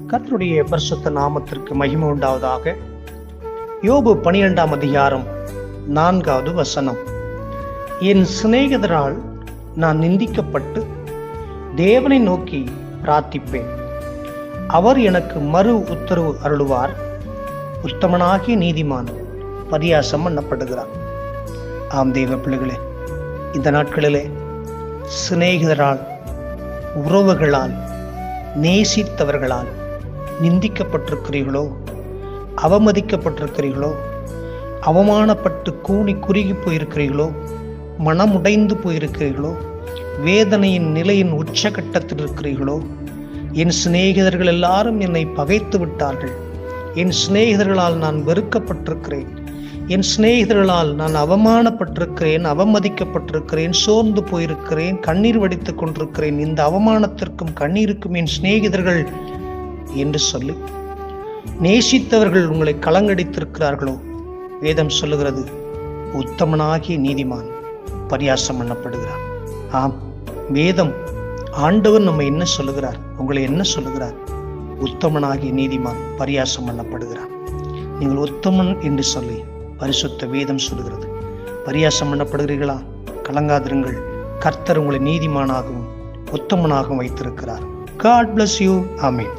கர்த்தருடைய பரிசுத்த நாமத்திற்கு மகிமை உண்டாவதாக. யோபு 12ஆம் அதிகாரம் 4வது வசனம். என் சிநேகிதரால் நான் நிந்திக்கப்பட்டு தேவனை நோக்கி பிரார்த்திப்பேன். அவர் எனக்கு மறு உத்தரவு அருளுவார். உத்தமனாகிய நீதிமான் பரியாசம் பண்ணப்படுகிறார். ஆம் தேவ பிள்ளைகளே, இந்த நாட்களிலே சிநேகிதரால், உறவுகளால், நேசித்தவர்களால் நிந்திக்கப்பட்டிருக்கிறீர்களோ, அவமதிக்கப்பட்டிருக்கிறீர்களோ, அவமானப்பட்டு கூனி குறுகி போயிருக்கிறீர்களோ, மனமுடைந்து போயிருக்கிறீர்களோ, வேதனையின் நிலையின் உச்சகட்டத்தில் இருக்கிறீர்களோ, என் சிநேகிதர்கள் எல்லாரும் என்னை பகைத்து விட்டார்கள், என் சிநேகிதர்களால் நான் வெறுக்கப்பட்டிருக்கிறேன், என் சிநேகிதர்களால் நான் அவமானப்பட்டிருக்கிறேன், அவமதிக்கப்பட்டிருக்கிறேன், சோர்ந்து போயிருக்கிறேன், கண்ணீர் வடித்துக் கொண்டிருக்கிறேன், இந்த அவமானத்திற்கும் கண்ணீருக்கும் என் சிநேகிதர்கள் என்று சொல்லி நேசித்தவர்கள் உங்களை கலங்கடித்திருக்கிறார்களோ, வேதம் சொல்லுகிறது, உத்தமனாகிய நீதிமான் பரியாசம் பண்ணப்படுகிறார். ஆம், வேதம், ஆண்டவர் நம்ம என்ன சொல்லுகிறார், உங்களை என்ன சொல்லுகிறார்? உத்தமனாகிய நீதிமான் பரியாசம் பண்ணப்படுகிறார். நீங்கள் உத்தமன் என்று சொல்லி பரிசுத்த வேதம் சொல்லுகிறது. பரியாசம் பண்ணப்படுகிறீர்களா? கலங்காதிருங்கள். கர்த்தர் உங்களை நீதிமானாகவும் உத்தமனாகவும் வைத்திருக்கிறார். God bless you. Amen.